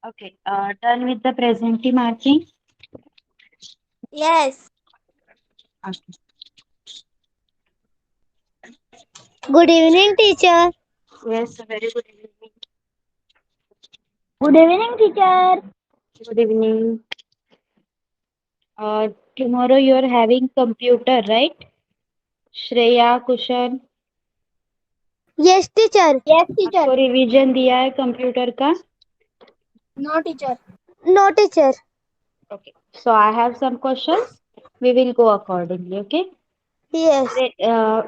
Okay. Done with the present marking. Yes. Okay. Good evening, teacher. Yes. Very good evening. Good evening, teacher. Good evening. Tomorrow you are having computer, right? Shreya, Kushan, Yes, teacher. Yes, teacher. आपको revision दिया है computer का? No, teacher. No, teacher. Okay. So I have some questions. We will go accordingly. Okay. Yes.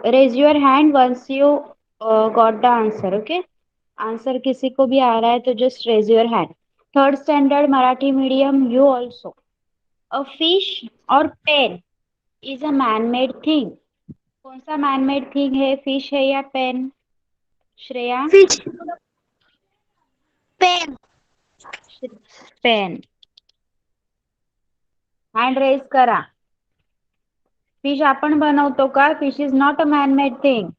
Raise your hand once you got the answer. Okay. Answer किसी को भी आ रहा है तो just raise your hand. Third standard Marathi medium you also. A fish or pen is a man made thing. कौन सा man made thing है? फिश है या pen? Shreya. Fish. Pen. Pen. Hand raise करा. फिश आपण बनवतो का? Fish is not a man made thing.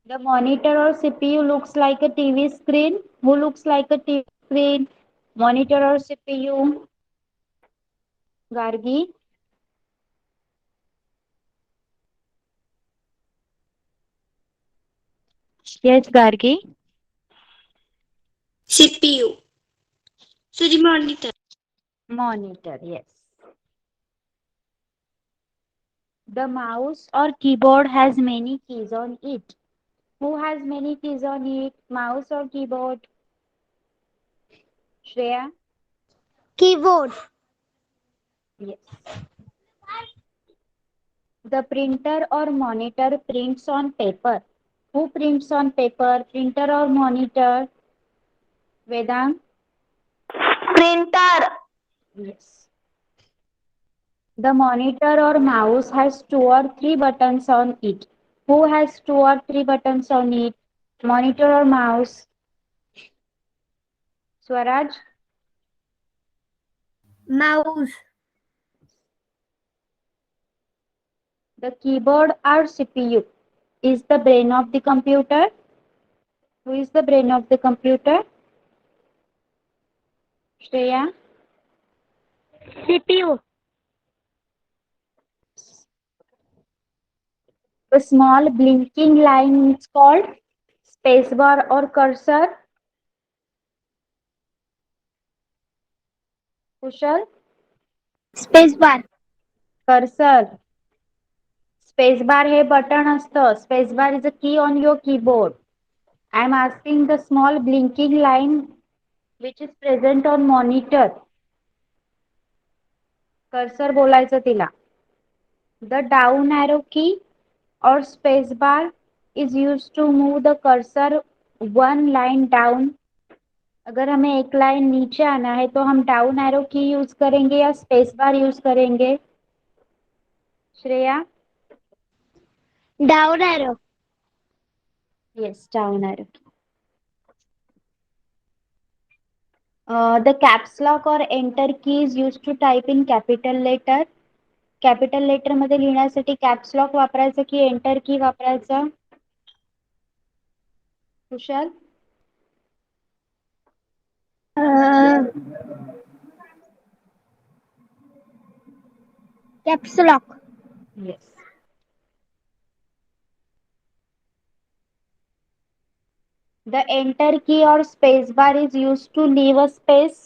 The monitor or CPU looks like a TV screen. Who looks like a TV screen? Monitor or CPU? Gargi? Yes, Gargi. CPU. Sorry, monitor. Monitor, yes. The mouse or keyboard has many keys on it. Who has many keys on it? Mouse or keyboard? Shreya? Keyboard. Yes. The printer or monitor prints on paper. Who prints on paper? Printer or monitor? Vedang? Printer. Yes. The monitor or mouse has two or three buttons on it. Who has two or three buttons on it? Monitor or mouse? Swaraj? Mouse. The keyboard or CPU is the brain of the computer. Who is the brain of the computer? Shreya? CPU. The small blinking line is called spacebar or cursor. Kushal? Spacebar. Cursor. Spacebar हे button असतं. Spacebar is a key on your keyboard. I am asking the small blinking line which is present on monitor. Cursor बोलायचं तिला. The down arrow key or space bar is used to move the cursor one line down. अगर हमें एक line नीचे आना है तो हम down arrow की यूज करेंगे या स्पेस बार यूज करेंगे? Shreya? Down arrow. Yes, down arrow. The caps lock or enter key is used to type in capital letter. Capital letter मध्ये लिहिण्यासाठी कॅप्स लॉक वापरायचं की एंटर की वापरायचं? Kushal? Uh, Caps lock. Yes. The enter key or space bar is used to leave a space.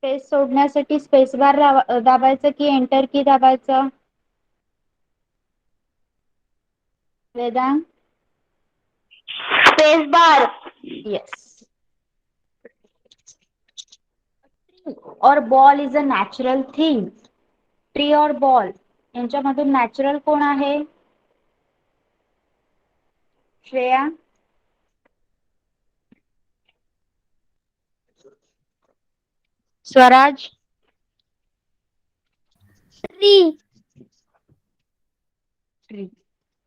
Space सोडण्यासाठी space bar दाबायचं की enter key दाबायचं? Vedang? Space bar. Yes. Or ball is a natural thing. Tree or ball यांच्यामधून natural कोण आहे? Shreya? Swaraj? Tree. Tree.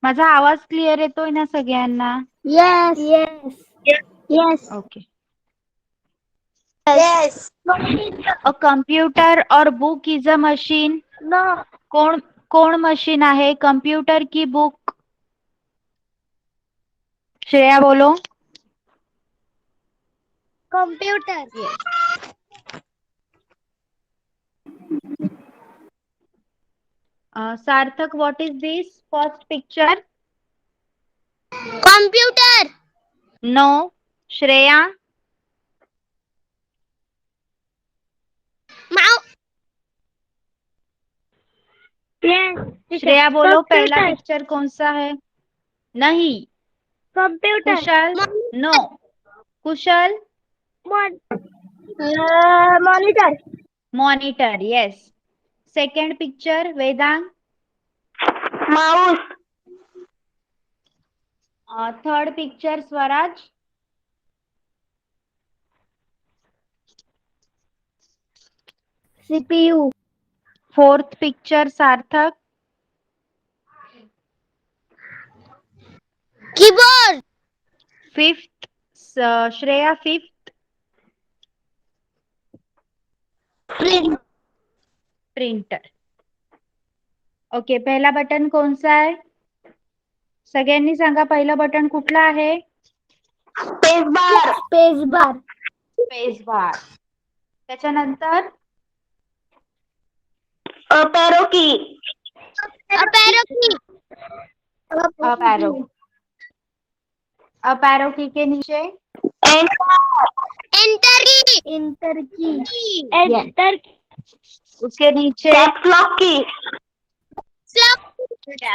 माझा आवाज clear येतोय ना सगळ्यांना? Yes. Yes. Yes. Okay. Yes. A computer or book is a machine. No. कोण कोण मशीन आहे? कम्प्युटर की बुक? श्रेया बोलो. Computer. Yes. Sarthak, what is this first picture? Computer. No. Shreya, Mouse. Yes. Teacher. Shreya बोलो पहला Computer. पिक्चर कौन सा है? नहीं. Computer. Kushal, no. Kushal, Monitor. Monitor, yes. Second picture Vedang. Mouse. Third picture Swaraj. CPU. Fourth picture Sarthak. Keyboard. Fifth Shreya, fifth Print. Printer. Okay, पहिला button कोणचा आहे? सगळ्यांनी सांगा पहिलं बटन कुठलं आहे? Space bar. Space bar. Space bar. त्याच्यानंतर Up arrow key. Up arrow key. Up arrow. Up arrow की के नीचे Enter. Enter key. Enter key. Enter. उसके नीचे Caps lock key.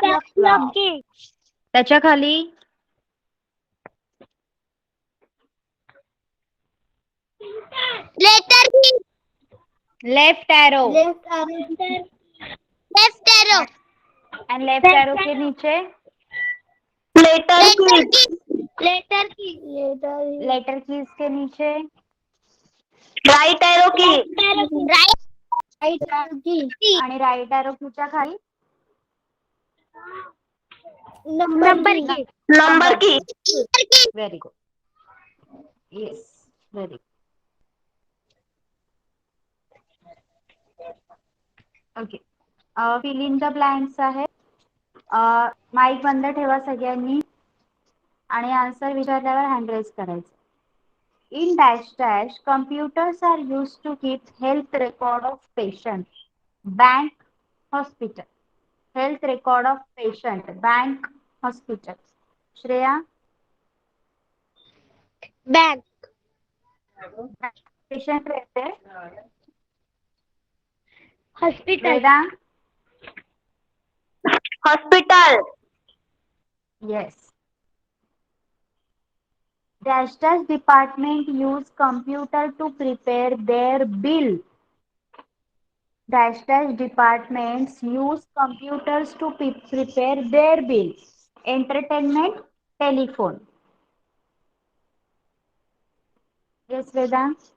Caps lock key. त्याच्या खाली Letter key. Left arrow. Left arrow. Left arrow. And left arrow के नीचे Letter key. Letter key. Letter keys के नीचे Right arrow key. Right arrow key. आणि right arrow कीच्या खाली Number key. Number key. Very good. Yes, very. Okay, fill in the blanks आहे. Mike बंद ठेवा सगळ्यांनी आणि आन्सर विचारल्यावर हँड रेज करायचं. In dash dash, computers are used to keep health record of patient, bank, hospital. Health record of patient, bank, hospital. Shreya, Bank. patient रहते. Hospital. Vedant, Hospital. yes. Dash dash department use computer to prepare their bill. Dash dash departments use computers to prepare their bill. Entertainment, telephone. Yes, Vedant.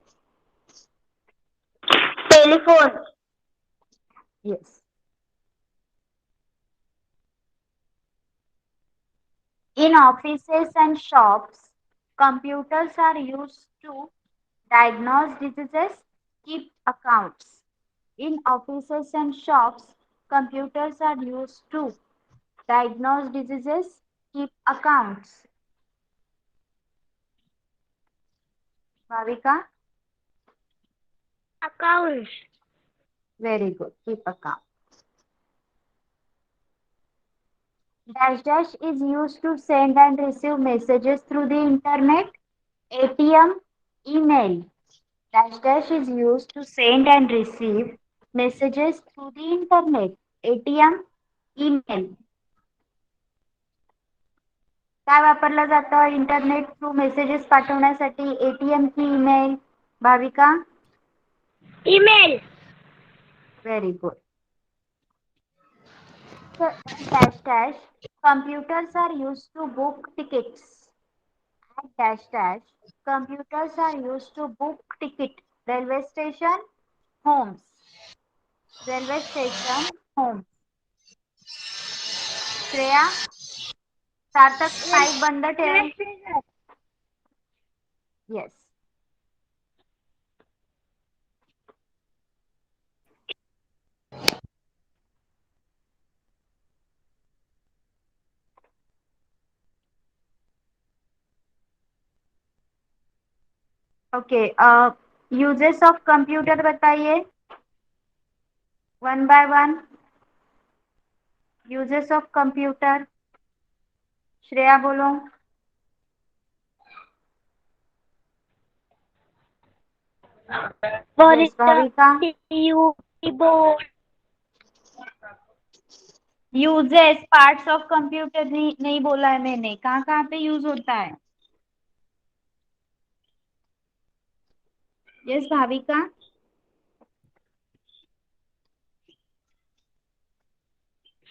Telephone. Yes. In offices and shops, computers are used to diagnose diseases, keep accounts. In offices and shops, computers are used to diagnose diseases, keep accounts. Bhavika, Accounts. very good. Keep account. Dash dash is used to send and receive messages through the internet, ATM, email. Dash dash is used to send and receive messages through the internet, ATM, email. काय वापरलं जातं internet through messages पाठवण्यासाठी? ATM की email? Bhavika, Email. Very good. Dash dash, computers are used to book tickets. At dash dash, computers are used to book ticket. Railway station, homes. Railway station, homes. Shreya, Sarthak mike बंद ठेव. Yes. Okay, uses of computer बताइए one by one. Uses of computer, Shreya बोलो. Yes Bhavika. Keyboard. Uses parts of computer नहीं बोला है मैंने. कहाँ कहाँ पे use होता है. यस भाविका.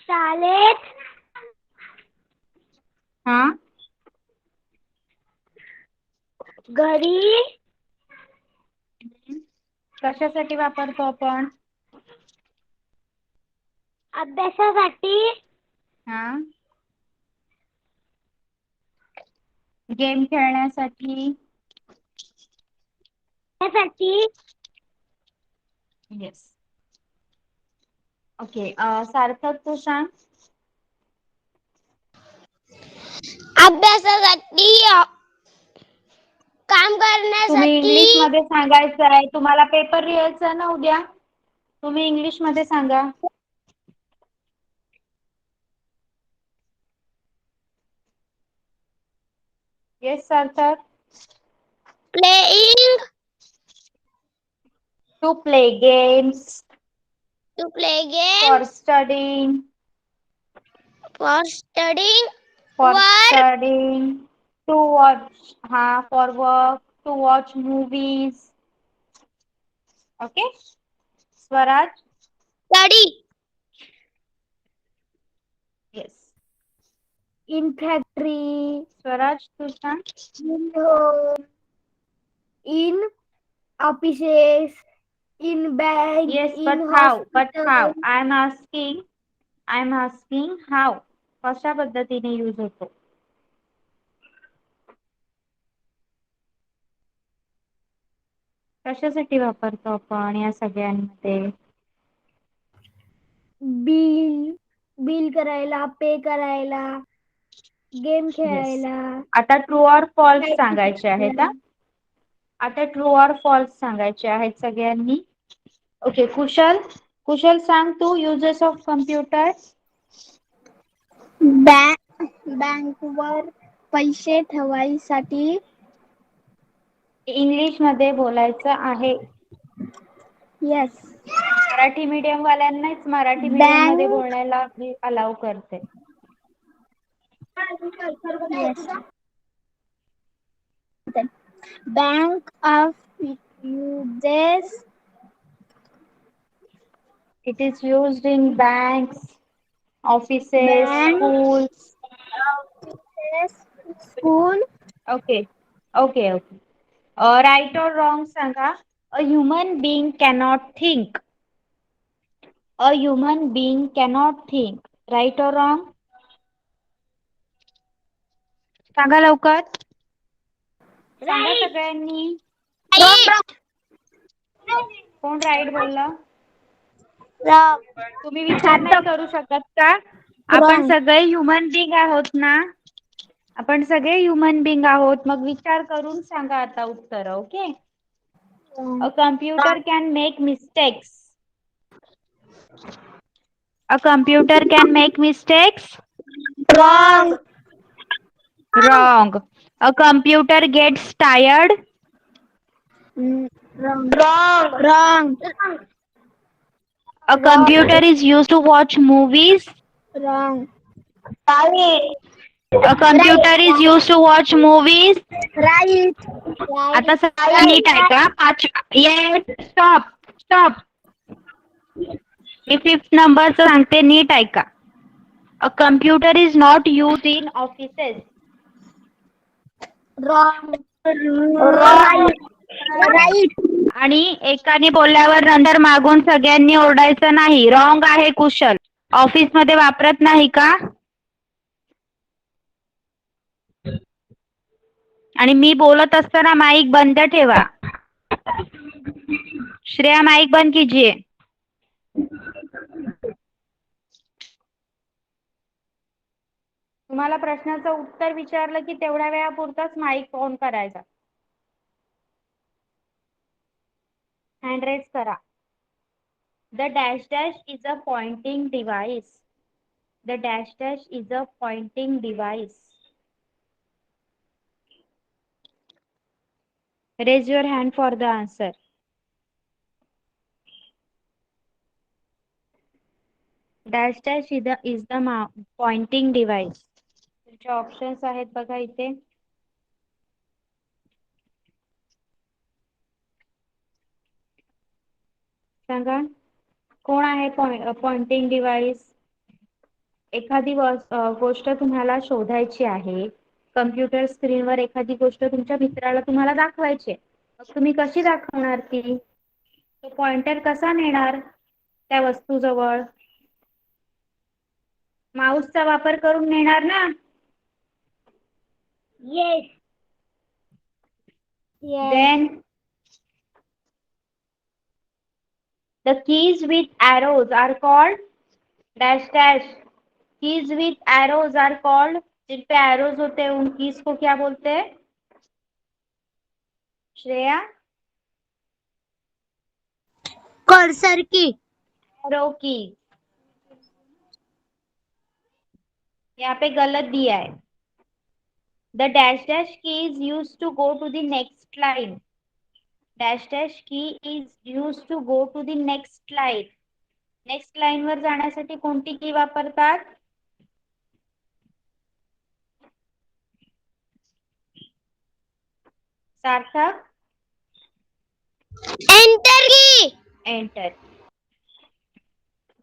शाळेत, हाँ. घरी, कशासाठी वापरतो आपण. अभ्यासासाठी, हाँ. गेम खेळण्यासाठी. त्यासाठी, येस. ओके. सार्थक तू सांग. अभ्यासासाठी, काम तुम्ही करण्यासाठी. इंग्लिश मध्ये सांगायचं आहे. तुम्हाला पेपर लिहायचा ना उद्या. तुम्ही इंग्लिश मध्ये सांगा. Yes Sarthak. Playing, to play games. To play game, for studying. For studying, for work, studying. To watch. हाँ for work. To watch movies. Okay. Swaraj. Study. Yes. In factory, Swaraj तू सांग. In home, in offices, in bank, yes in but how hospital. I am asking how. कशा पद्धतीने use होतो. कशासाठी वापरतो आपण या सगळ्यांमध्ये. बिल करायला, पे करायला, गेम येस. खेळायला. आता ट्रू ऑर फॉल्स सांगायचे आहेत. आता ट्रू ऑर फॉल्स सांगायचे आहेत सगळ्यांनी. ओके. कुशल. कुशल सांग तू युजेस ऑफ कम्प्युटर. बँकवर पैसे ठेवायसाठी. इंग्लिश मध्ये बोलायचं आहे. येस. मराठी मीडियम वाल्यांनाच मराठी मीडियम मध्ये बँक. बोलायला मी अलाउ करते. Yes. Bank of uses. It is used in banks, offices, bank schools. Offices, school. Okay. Okay. Okay. Right or wrong सांगा. A human being cannot think. A human being cannot think. Right or wrong? सांगा लवकर. सांगा right. सगळ्यांनी. Right. कोण right बोललं. Wrong. तुम्ही विचार नाही करू शकत का. आपण रॉंग. सगळे ह्युमन बिंग आहोत ना. आपण सगळे ह्युमन बिंग आहोत. मग विचार करून सांगा आता उत्तर. Okay. A computer can make mistakes. A computer can make mistakes. Wrong. Wrong. A computer gets tired. Wrong. Wrong. A computer is used to watch movies. Wrong. Right. A computer is used to watch movies. Right. आता सगळं नीट आहे का. Yes. Stop. Stop. मी 5th नंबरचं सांगते नीट ऐका. A computer is not used in offices. Wrong. Right. Right. आणि एकाने बोलल्यावर नंतर मागून सगळ्यांनी ओरडायचं नाही. रॉंग आहे कुशल. ऑफिस मध्ये वापरत नाही का. आणि मी बोलत असताना माईक बंद ठेवा. श्रेया माईक बंद कीजिए. तुम्हाला प्रश्नाचं उत्तर विचारलं की तेवढ्या वेळापुरताच माईक ऑन करायचा. हँड रेज करा. The dash dash is a pointing device. The dash dash is a pointing device. Raise your hand for the answer. Dash dash is the pointing device. तुमचे ऑप्शन्स आहेत बघा इथे. सांगा कोण आहे pointing device. एखादी गोष्ट तुम्हाला शोधायची आहे. कम्प्युटर स्क्रीनवर एखादी गोष्ट तुमच्या मित्राला तुम्हाला दाखवायची आहे. मग तुम्ही कशी दाखवणार ती. तो पॉइंटर कसा नेणार त्या वस्तूजवळ. माऊसचा वापर करून नेणार ना. Yes. Then the keys with arrows are called dash dash. Keys with arrows are called. Gene pay arrows होते हैं उन keys को क्या बोलते हैं. Shreya. Cursor key. arrow keys. यहाँ पे गलत दिया है. The dash dash key is used to go to the next line. Dash dash key is used to go to the next line. Next line वर जाण्यासाठी कोणती की वापरतात. सार्थक. Enter key. Enter.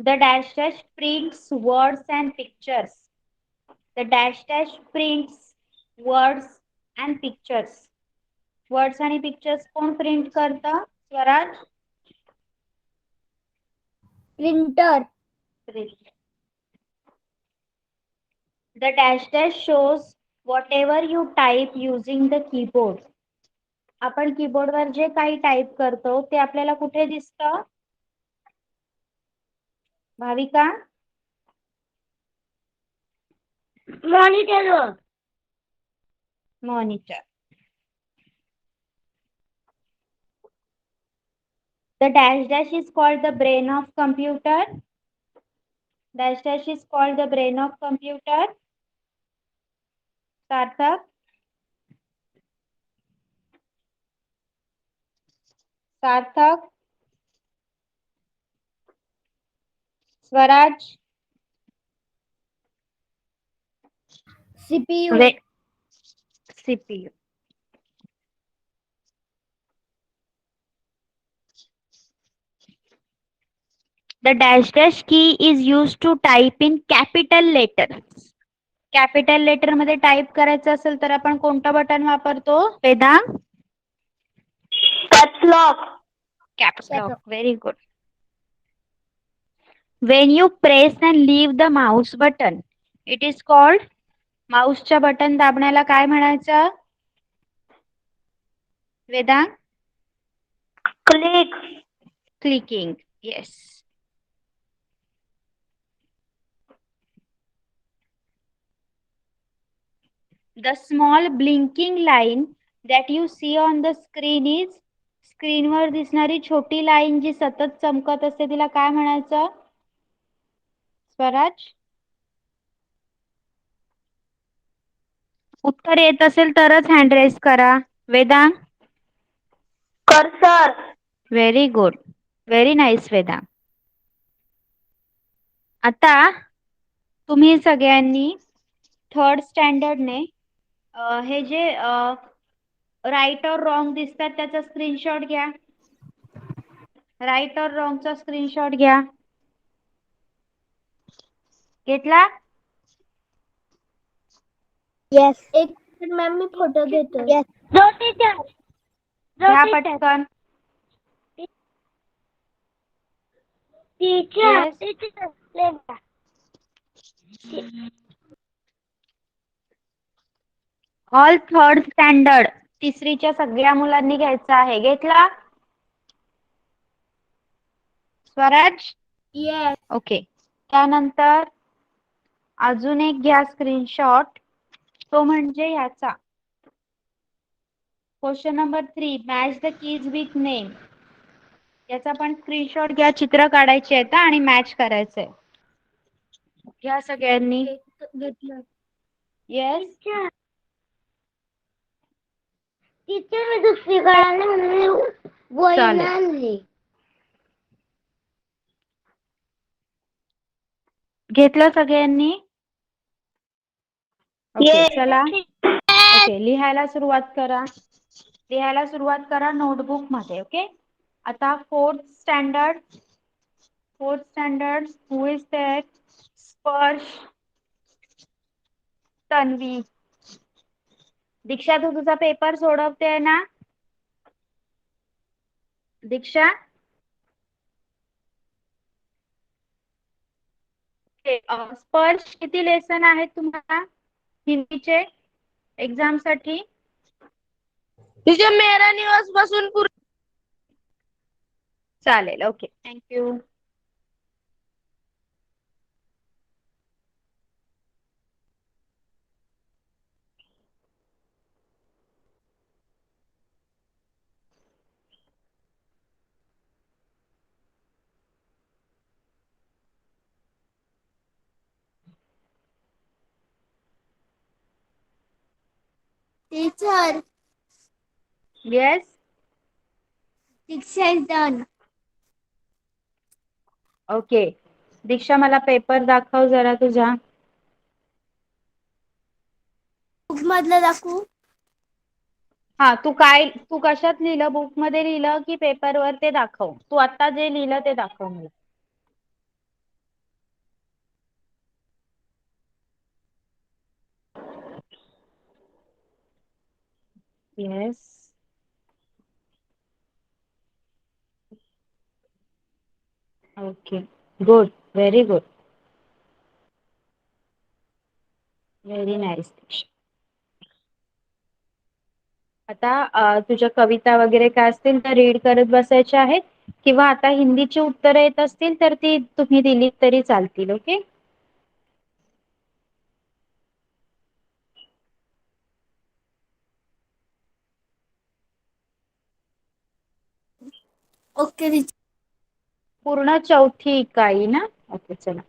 The dash dash prints words and pictures. The dash dash prints words and pictures. Words आणि pictures कोण print करतं. Swaraj. Printer. Print. The dash dash shows whatever you type using the keyboard. आपण कीबोर्डवर जे काही type करतो ते आपल्याला कुठे दिसतं. Bhavika. Monitor. Monitor. The dash dash is called the brain of computer. Dash dash is called the brain of computer. Sarthak. Sarthak. Swaraj. CPU. CPU. The dash dash key is used to type in capital letters. Capital letter मध्ये type करायचं असेल तर आपण कोणतं button वापरतो. Vedang. Caps lock. Caps lock. Very good. When you press and leave the mouse button, it is called. माऊसच्या button दाबण्याला काय म्हणायचं. वेदांग. Click. Clicking. Yes. The small blinking line that you see on the screen is. स्क्रीनवर दिसणारी छोटी line जी सतत चमकत असते तिला काय म्हणायचं. स्वराज. उत्तर येत असेल तरच हँड रेस करा. Vedang. Cursor. Very good. Very nice Vedang. आता तुम्ही सगळ्यांनी थर्ड स्टँडर्डने हे जे राईट और रॉंग दिसतात त्याचा स्क्रीनशॉट घ्या. राईट और रॉंगचा स्क्रीनशॉट घ्या. घेतला. Yes. एक मॅम मी फोटो घेतो. Yes. जो टीचर. घ्या पटकन. Teacher. Yes. Teacher. All third standard तिसरीच्या सगळ्या मुलांनी घ्यायचा आहे. घेतला. स्वराज. Yes. ओके. त्यानंतर अजून एक घ्या स्क्रीनशॉट. तो म्हणजे ह्याचा. Question number 3 match the keys with name. याचा पण स्क्रीनशॉट घ्या. चित्र काढायचे आहेत आणि मॅच करायचंय. घ्या सगळ्यांनी. घेतलं. येस. टीचर मी दुसरीकडे आणली म्हणून मी वही चालेल. आणली. घेतलं सगळ्यांनी. ओके चला. ओके लिहायला सुरुवात करा. लिहायला सुरुवात करा नोटबुक मध्ये. ओके आता fourth standard who is there? Sparsh, Tanvi. दीक्षा तू तुझा पेपर सोडवते ना? दीक्षा स्पर्श किती लेसन आहेत तुम्हाला हिंदीचे एक्झाम साठी? टीचर मेरा निवास पासून चालेल. Okay thank you. Teacher yes. Diksha is done. Okay Diksha मला पेपर दाखव जरा तुझा. बुक मधलं दाखवू? हा तू कशात लिहिलं? बुक मध्ये लिहिलं की पेपरवर? ते दाखव. तू आता जे लिहिलं ते दाखव मला. Yes. Okay good. Very good. Very nice. आता तुझ्या कविता वगैरे काय असतील तर रीड करत बसायच्या आहेत किंवा आता हिंदीची उत्तरं येत असतील तर ती तुम्ही दिलीत तरी चालतील. Okay okay teacher. पूर्ण चौथी इकाई ना? ओके चला.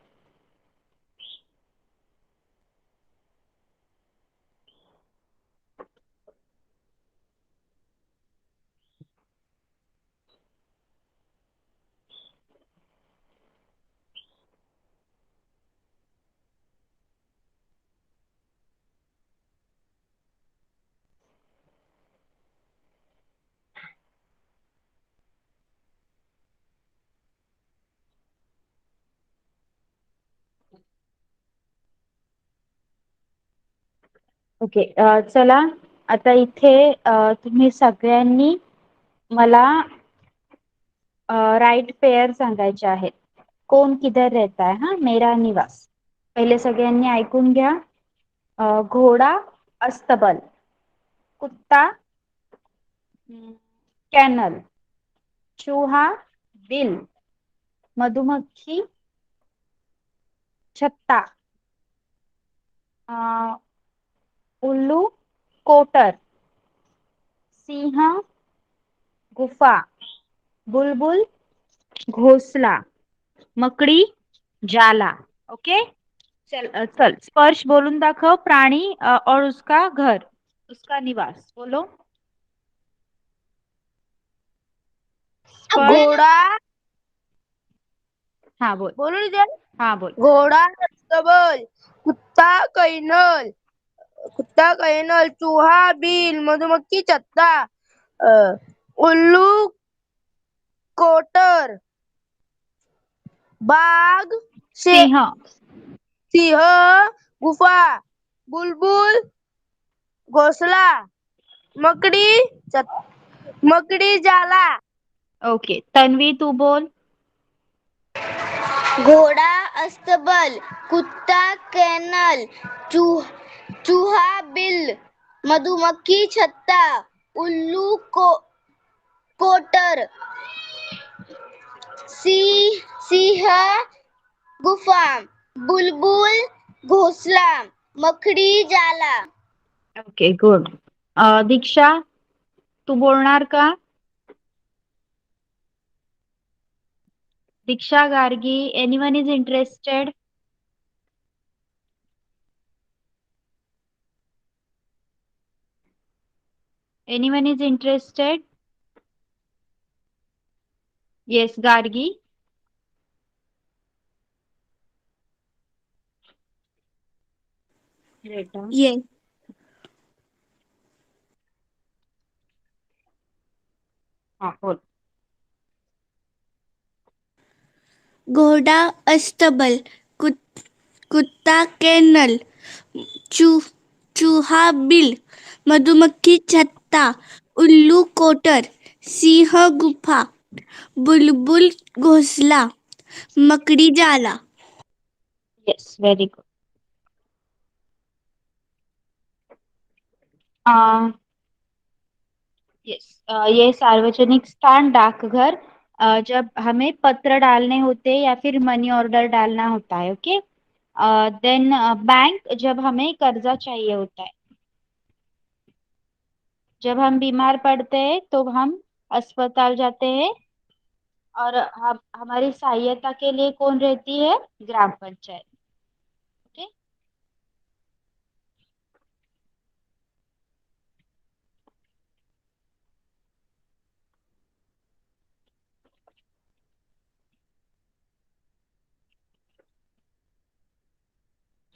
ओके चला आता इथे तुम्ही सगळ्यांनी मला राईट पेअर सांगायचे आहेत. कोण किधर रहता है? हा मेरा निवास. पहिले सगळ्यांनी ऐकून घ्या. घोडा अस्तबल, कुत्ता कॅनल, चूहा बिल, मधुमक्खी छत्ता, उल्लू कोटर, सिंह गुफा, बुलबुल घोसला, मकड़ी जाला. ओके चल स्पर्श बोलून दाखव. प्राणी और उसका घर, उसका निवास बोलो. स्पर्श. घोडा. हाँ बोल. बोलू टीचर? हाँ बोल. घोडा अस्तबल, कुत्ता कैनल, चूहा बिल, मधुमक्खी छत्ता, उल्लू कोटर, बाघ सिंह. सिंह गुफा, बुलबुल घोसला, मकड़ी मकड़ी जाला. ओके तन्वी तू बोल. घोड़ा अस्तबल, कुत्ता कैनल, चूहा बिल, मधुमक्खी छत्ता, उल्लू कोटर, सिंह गुफा, बुलबुल घोसला, मकड़ी जाला. Okay good. दीक्षा तू बोलणार का? Diksha Gargi anyone is interested? Anyone is interested? Yes, Gargi. बेटा ये हाँ बोल. घोड़ा अस्तबल, कुत्ता केनल, चू चूहा बिल, मधुमक्खी छत्ता, उल्लू कोटर, सिंह गुफा, बुलबुल घोंसला, मकड़ी जाला। Yes, very good. यस, ये सार्वजनिक स्थान डाकघर, जब हमें पत्र डालने होते हैं या फिर मनी ऑर्डर डालना होता है. ओके. देन बैंक, जब हमें कर्जा चाहिए होता है. जब हम बीमार पड़ते हैं तो हम अस्पताल जाते हैं. और हम हमारी सहायता के लिए कौन रहती है? ग्राम पंचायत. ओके.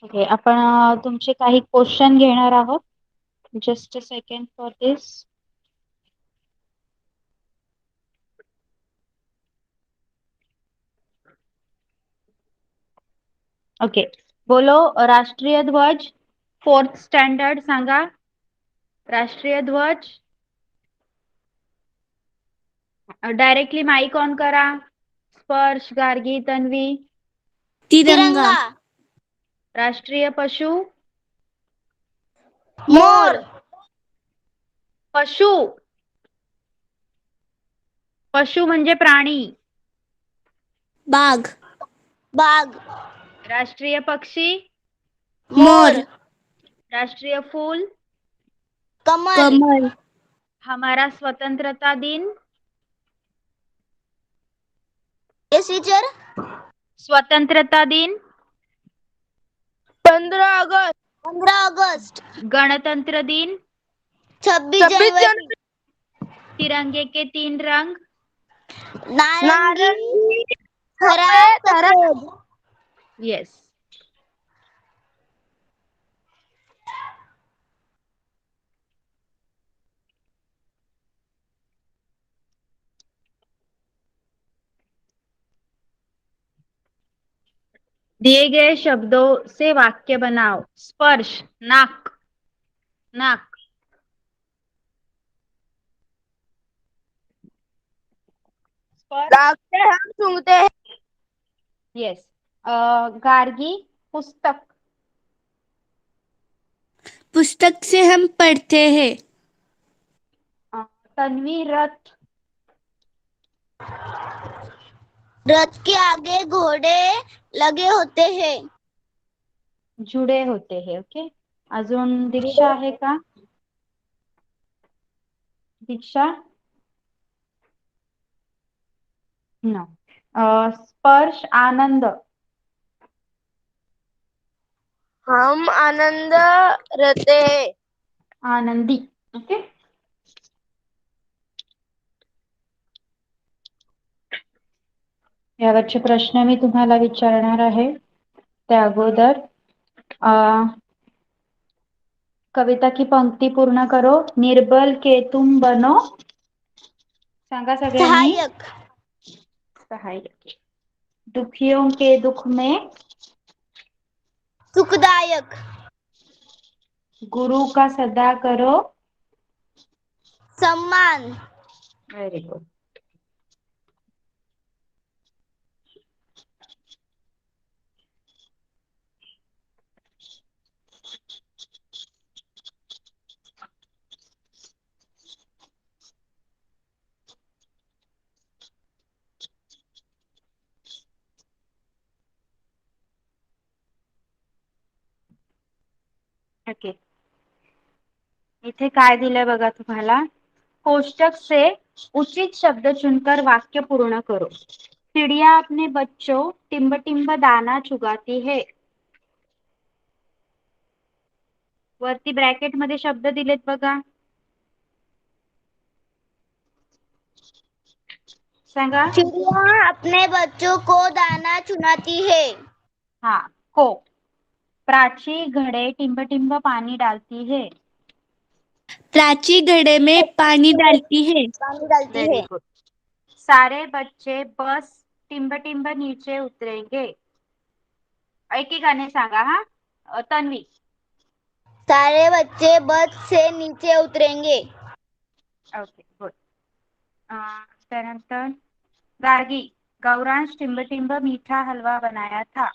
ओके, आपण तुमचे काही क्वेश्चन घेणार आहोत. Just a second for this. Okay. बोलो राष्ट्रीय ध्वज. फोर्थ स्टँडर्ड सांगा. राष्ट्रीय ध्वज. डायरेक्टली माइक ऑन करा. स्पर्श, गार्गी, तन्वी. तिरंगा, राष्ट्रीय पशु. मोर, पशु. पशु म्हणजे प्राणी. बाघ, बाघ, राष्ट्रीय पक्षी. मोर, राष्ट्रीय फूल. कमल, कमल, हमारा स्वतंत्रता दिन. टीचर, स्वतंत्रता दिन. 15 अगस्त, 15 अगस्त, गणतंत्र दिन. 26 जनवरी, तिरंगे के 3 रंग. नारंगी, हरा, सफेद। यस. दिए गए शब्दों से वाक्य बनाओ. स्पर्श, नाक. नाक. स्पर्श. नाक हम सूंघते हैं। यस. गार्गी, पुस्तक. पुस्तक से हम पढ़ते हैं। तन्वी, रथ. रथ के आगे घोड़े लगे होते हैं। जुडे होते हैं. ओके. अजून दीक्षा आहे का? दीक्षा. नो. स्पर्श, आनंद. हम आनंद रहते हैं। आनंदी. ओके. यावरचे प्रश्न मी तुम्हाला विचारणार आहे. त्या अगोदर कविता की पंक्ति पूर्ण करो. निर्बल के तुम बनो. सांगा सगळ्यांनी. सहायक, सहायक. दुखियों के दुख में. सुखदायक, गुरु का सदा करो. सम्मान, व्हेरी गुड. ओके. इथे काय दिलंय बघा तुम्हाला. कोष्टक से उचित शब्द चुनकर वाक्य पूर्ण करो. चिड़िया अपने बच्चों टिम्ब टिम्ब दाना चुगाती है. वरती ब्रॅकेट मध्ये शब्द दिलेत बघा. सांगा. चिड़िया अपने बच्चों को दाना चुनाती है. हाँ, को. प्राची घड़े टिम्ब टिम्ब पानी डालती है. प्राची घड़े में पानी डालती है. पानी डालती वेरी है. गुड. सारे बच्चे बस टिम्ब टिम्ब नीचे उतरेंगे. एक एक गाणे सांगा. हा, तन्वी. सारे बच्चे बस से नीचे उतरेंगे. Okay, good. त्यानंतर गार्गी. गौरांश टिम्ब टिम्ब मीठा हलवा बनाया था.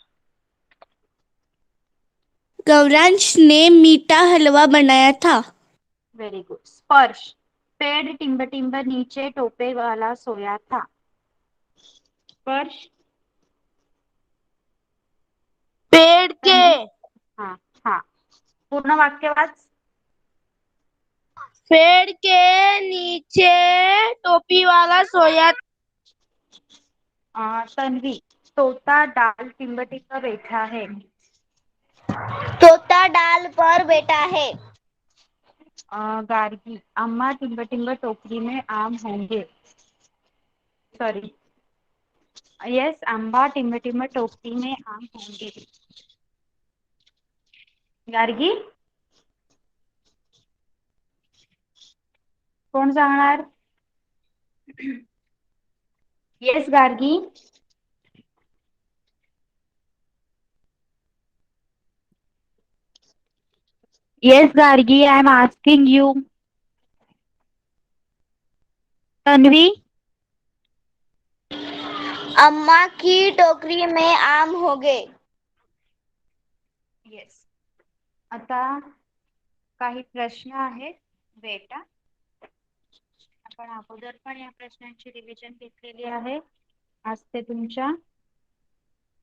गौरांश ने मीठा हलवा बनाया था. Very good. स्पर्श. पेड़ टिम्ब टिम्ब नीचे टोपे वाला सोया था. स्पर्श. पेड़ के. हाँ. हाँ, पूर्ण वाक्य वाच. पेड़ के नीचे टोपी वाला सोया. तन्वी. तोता डाल टिम्ब टिम्ब बैठा है. तोता डाल पर बैठा है. गार्गी. अम्मा टिम्ब टिम्ब टोकरी में आम होंगे. सॉरी. यस, आंबा टिम्ब टिम्ब टोकरी में आम होंगे. गार्गी. कोण सांगणार. Yes Gargi. Yes Gargi, I am asking you. Tanvi. अम्मा की टोकरी में आम होंगे. येस. आता काही प्रश्न आहेत बेटा. आपण अगोदर पण या प्रश्नांची रिव्हिजन घेतलेली आहे. आज ते तुमच्या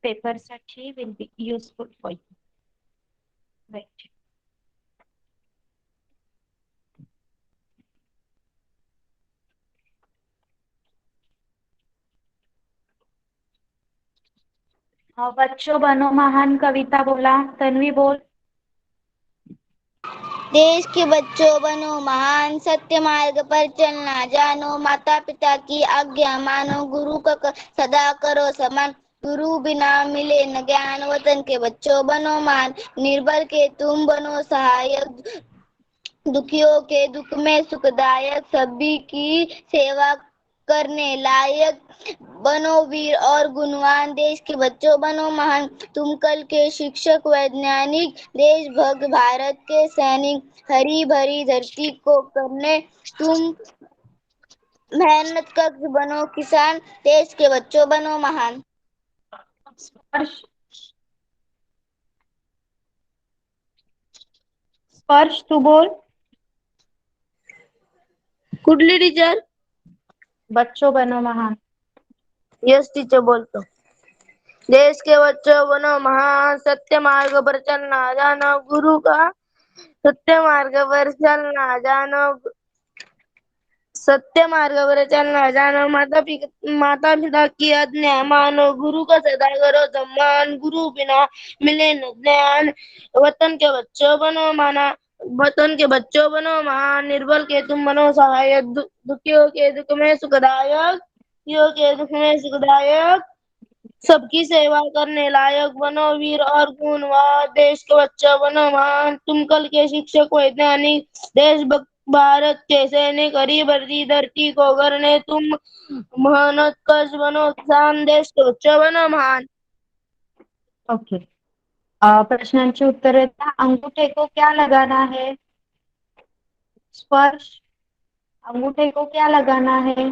पेपरसाठी will be useful for you. Right. बच्चों बनो महान कविता बोला. तन्वी बोल. देश के बच्चों बनो महान, सत्य मार्ग पर चलना जानो, माता पिता की आज्ञा मानो, गुरु का सदा करो सम्मान, गुरु बिना मिले न ज्ञान, वतन के बच्चों बनो महान, निर्बल के तुम बनो सहायक, दुखियों के दुख में सुखदायक, सभी की सेवा करने लायक, बनो वीर और गुणवान, देश के बच्चों बनो महान, तुम कल के शिक्षक वैज्ञानिक, देशभक्त भारत के सैनिक, हरी भरी धरती को करने तुम मेहनत कर बनो किसान, देश के बच्चों बनो महान. स्पर्श. स्पर्श तू बोल. कुठली टीचर. बच्चों बनो महान. यस टीचर बोलतो. देश के बच्चों बनो महान, सत्य मार्ग पर चलना जानो, गुरु का सत्य मार्ग पर चलना जानो, सत्य मार्ग पर चलना जानो, माता पिता की आज्ञा मानो, गुरु का सदा करो सम्मान, गुरु बिना मिले न ज्ञान, वतन के बच्चों बनो माना, वतन के बच्चों बनो महान, निर्बल के तुम बनो सहायक, दुखियों के दुख में सुखदायक, दुखियों के दुख में सुखदायक, सबकी सेवा करने लायक, बनो वीर और गुणवान, देश के बच्चों बनो महान, तुम कल के शिक्षक वैज्ञानिक, देशभक्त भारत के सैनिक, हरी भरी धरती को करने तुम मेहनत कश बनो किसान, देश के बच्चों बनो महान. ओके. प्रश्नांची उत्तरे द्या. अंगूठे को क्या लगाना है. स्पर्श. अंगूठे को क्या लगाना है.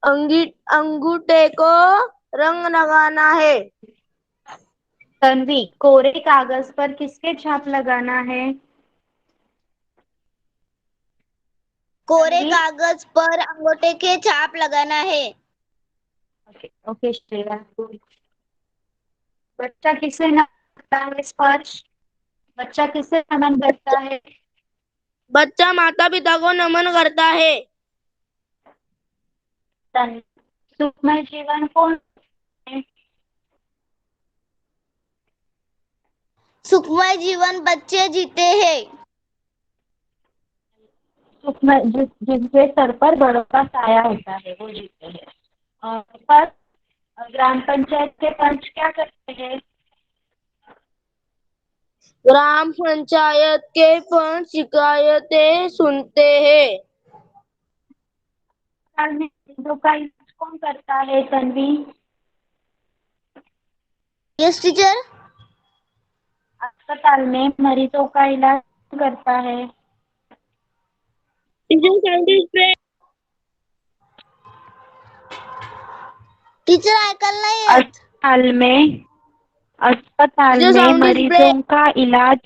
अंगूठे को रंग लगाना है. तन्वी. कोरे कागज पर किसके छाप लगाना है. कोरे तन्वी. कागज पर अंगूठे के छाप लगाना है. ओके. ओके श्रेया. बच्चा किसे नमन करता है. स्पर्श. बच्चा किसे नमन करता है. बच्चा माता पिता को नमन करता है. तन्वी. सुखमय जीवन कौन है? सुखमय जीवन बच्चे जीते हैं. जिनके सर पर बड़ों का साया होता है वो जीतते हैं। पर ग्राम पंचायत के पंच क्या करते हैं? ग्राम पंचायत के पंच शिकायतें सुनते हैं। साल में मरीजों का इलाज कौन करता है तन्वी? Yes teacher. अस्पताल में मरीजों का इलाज कौन करता है? टीचर ऐकलं नाही येत. अस्पताल में अस्पताल टीचर में साउंड इज मरीजों ब्रेक. का इलाज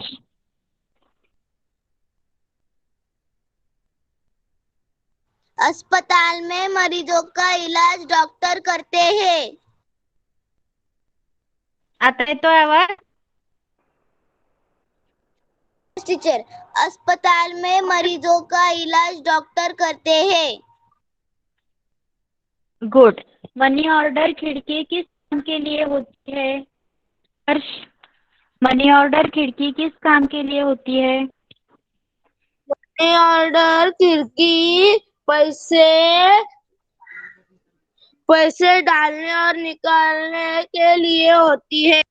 अस्पताल में मरीजों का इलाज डॉक्टर करते हैं. आता येतोय आवाज? टीचर, अस्पताल में मरीजों का इलाज डॉक्टर करते हैं. गुड। मनी ऑर्डर खिड़की किस काम के लिए होती है? हर्ष, मनी ऑर्डर खिड़की किस काम के लिए होती है? मनी ऑर्डर खिड़की पैसे पैसे डालने और निकालने के लिए होती है.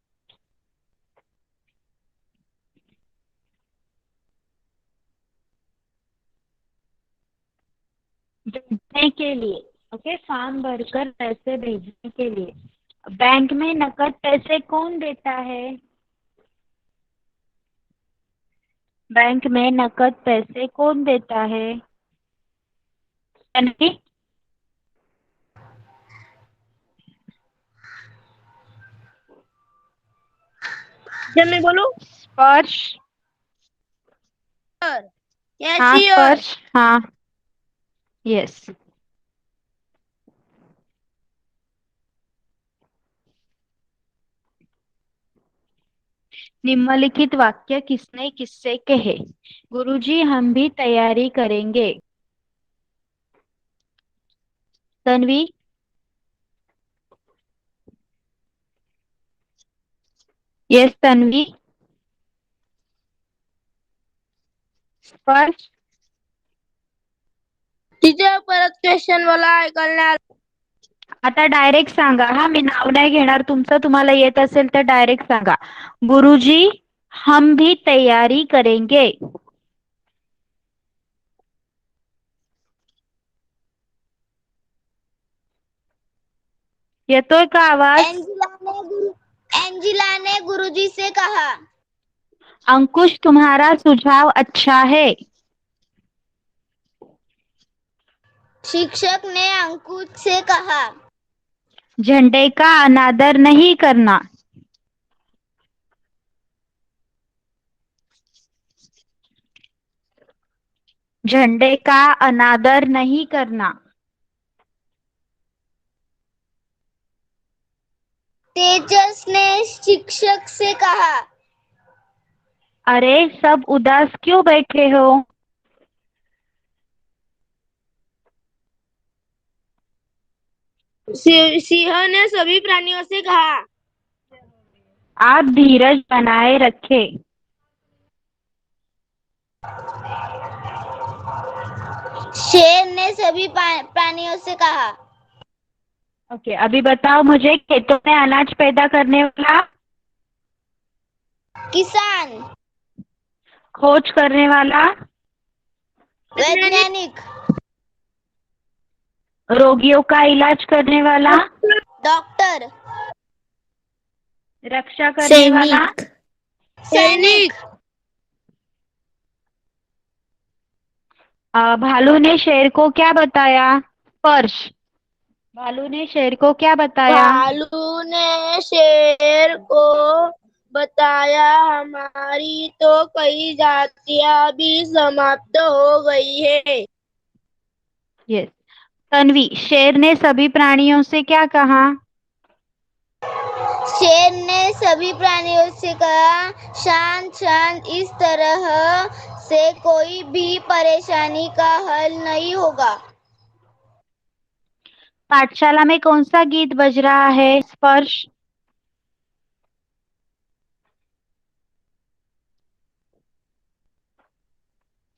भेजने के लिए। ओके, फॉर्म भरकर पैसे भेजने के लिए। बैंक में नकद पैसे कौन देता है? बैंक में नकद पैसे कौन देता है? तन्वी? जब मैं बोलूं स्पर्श। हाँ कैशियर. स्पर्श, हाँ, यस। निम्नलिखित वाक्य किसने किससे कहे? गुरुजी हम भी तैयारी करेंगे। तन्वी? यस तन्वी। स्पर्श? टीचर परत क्वेश्चन मला ऐकलं. आता डायरेक्ट सांगा हा, मी नाव नाही घेणार तुमचं, तुम्हाला येत असेल तर डायरेक्ट सांगा. गुरुजी हम भी तैयारी करेंगे. येतोय का आवाज? एंजिला ने गुरुजी से कहा. अंकुश तुम्हारा सुझाव अच्छा है. शिक्षक ने अंकुश से कहा. झंडे का अनादर नहीं करना. झंडे का अनादर नहीं करना. तेजस ने शिक्षक से कहा. अरे सब उदास क्यों बैठे हो? सिंह ने सभी प्राणियों से कहा. आप धीरज बनाए रखें. शेर ने सभी प्राणियों से कहा. ओके, अभी बताओ मुझे, खेतों में अनाज पैदा करने वाला? किसान. खोज करने वाला? वैज्ञानिक. रोगियों का इलाज करने वाला? डॉक्टर. रक्षा करने वाला? सैनिक सैनिक. भालू ने शेर को क्या बताया? स्पर्श? भालू ने शेर को क्या बताया? भालू ने शेर को बताया हमारी तो कई जातियां भी समाप्त हो गई है. यस। तन्वी, शेर ने सभी प्राणियों से क्या कहा? शेर ने सभी प्राणियों से कहा, शांत शांत, इस तरह से कोई भी परेशानी का हल नहीं होगा. पाठशाला में कौन सा गीत बज रहा है? स्पर्श?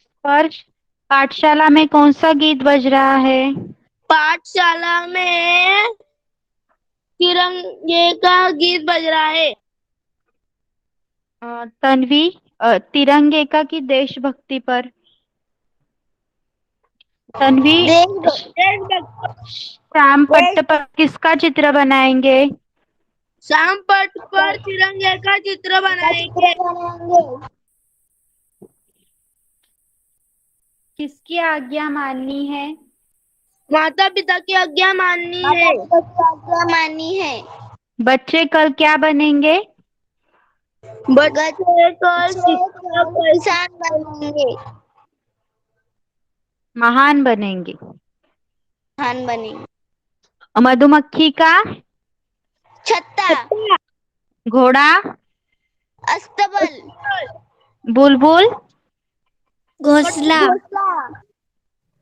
स्पर्श? पाठशाला में कौन सा गीत बज रहा है? पाठशाला में तिरंगे का गीत बज रहा है। तन्वी, तिरंगे का कि देशभक्ति पर? तन्वी, शाम पट्ट पर किसका चित्र बनाएंगे? शाम पट पर तिरंगे का चित्र बनाएंगे। किसकी आज्ञा माननी है? माता पिता की आज्ञा माननी है। माननी है। बच्चे कल क्या बनेंगे? बच्चे कल शिक्षक किसान बनेंगे। महान बनेंगे। महान बनेंगे। मधुमक्खी का छत्ता। घोड़ा, अस्तबल। बुलबुल, घोंसला,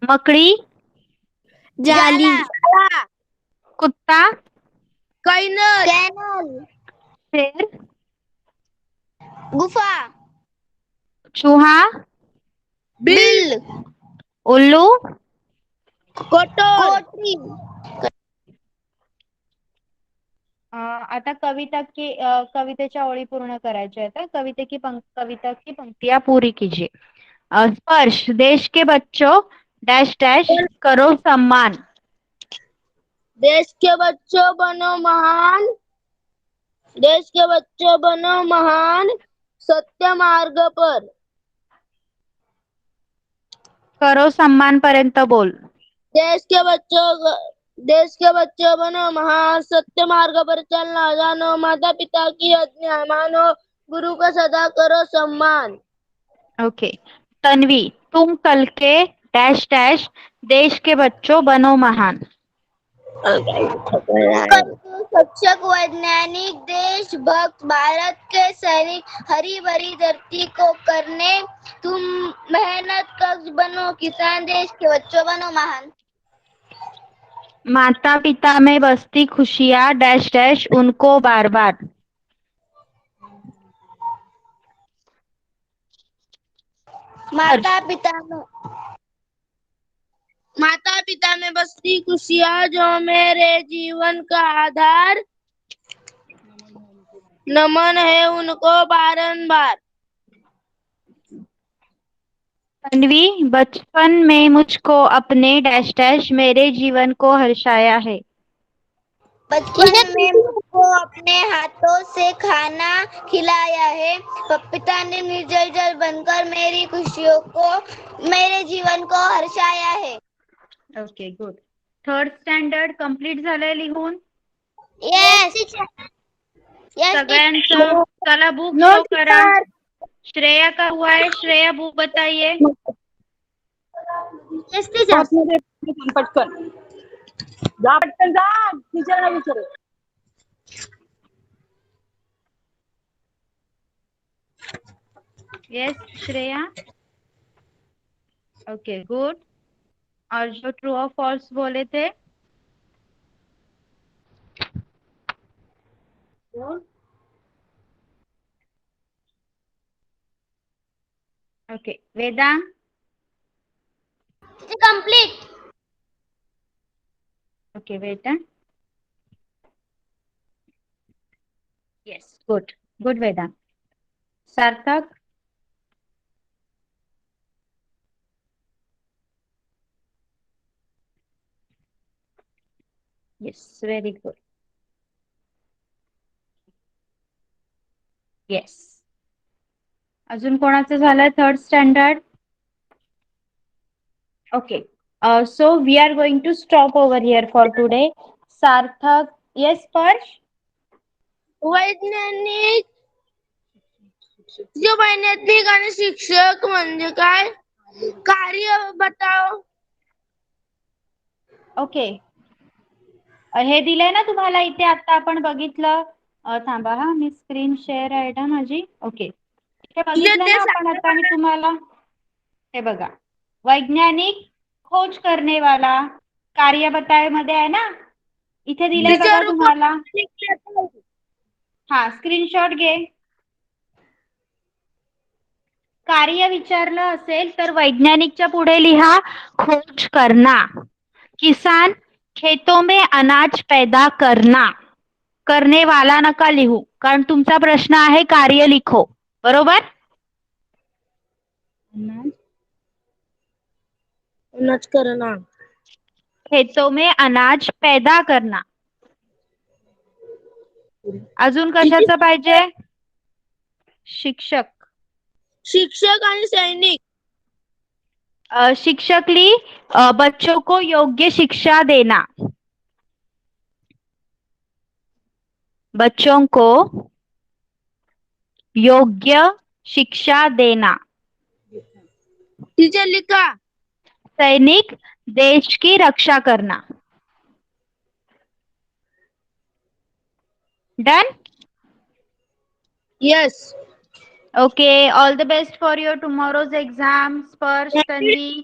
मकड़ी, जाली, जाला। कुत्ता, कैनल। शेर, गुफा। चूहा, बिल। उल्लू, कोटरी। आता कवितेच्या ओळी पूर्ण करायच्या आहेत. कविता की पंक्तियां पूरी कीजिए. स्पर्श, देश के बच्चों डैश डैश करो सम्मान. देश के बच्चों बनो महान। देश के बच्चों बनो महान सत्य मार्ग पर। करो सम्मान पर्यंत बोल. देश के बच्चों बनो महान सत्य मार्ग पर चलना जानो माता पिता की आज्ञा मानो गुरु का सदा करो सम्मान। ओके. तन्वी, तुम कल के डैश डैश देश के बच्चों बनो महान. शिक्षक, वैज्ञानिक, देशभक्त, भारत के सैनिक, हरी भरी धरती को करने तुम मेहनत कश बनो किसान देश के बच्चों बनो महान। माता पिता में बसती खुशियाँ डैश डैश उनको बार बार. माता पिता में बसती खुशियाँ जो मेरे जीवन का आधार नमन है उनको बारंबार। तन्वी, बचपन में मुझको अपने डैश डैश मेरे जीवन को हर्षाया है. बचपन में मुझको अपने हाथों से खाना खिलाया है। पिता ने निर्जल जल बनकर मेरी खुशियों को मेरे जीवन को हर्षाया है। Okay, good. Third standard complete झालंय लिहून? यस। सगळ्यांचं. चला बुक नो शो करा. टीचर। श्रेया का हुआ है? श्रेया बुक बताइए. Yes teacher. पटकन जा, पटकन जा, टीचरला विचार. यस श्रेया. Okay, good. और जो ट्रू और फॉल्स बोले थे? Okay, Vedang. Complete. Okay, Vedang. Yes, good. Good Vedang. Sarthak. Yes, very good. Yes. अजून कोणाचं झालंय third standard? Okay. So we are going to stop over here for today. Sarthak, yes, Parsh? वैज्ञानिक जो वैज्ञानिक आणि शिक्षक म्हणजे काय कार्य बताओ. ओके. हे दिलंय ना तुम्हाला इथे आता आपण बघितलं. थांबा हा, मी स्क्रीन शेअर आहे ना माझी. ओके, इथे बघितलं ना आपण आता मी तुम्हाला. हे बघा, वैज्ञानिक खोज करने वाला कार्य बताए मध्ये आहे ना, इथे दिलंय बघा तुम्हाला. हा, स्क्रीनशॉट घे. कार्य विचारलं असेल तर वैज्ञानिकच्या पुढे लिहा खोज करना. किसान खेतों में अनाज पैदा करना. करने वाला नका लिहू कारण तुमचा प्रश्न आहे कार्य लिखो. बरोबर. अनाज करना. खेतों में अनाज पैदा करना. अजून कशाचं पाहिजे. शिक्षक. शिक्षक आणि सैनिक. शिक्षक ली बच्चों को योग्य शिक्षा देना. बच्चों को योग्य शिक्षा देना. टीचर लिखा. सैनिक देश की रक्षा करना. Done. Yes. Okay, all the best for your tomorrow's exam. Sparsh, Tanvi,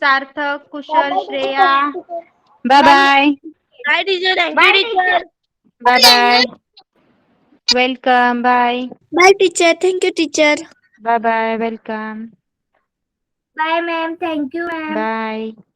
Sarthak, Kushal, Shreya. Bye bye. Bye teacher. Thank you Bye, teacher. Bye bye. Welcome. Bye. Bye teacher. Thank you teacher. Bye bye. Welcome. Bye ma'am. Thank you ma'am. Bye.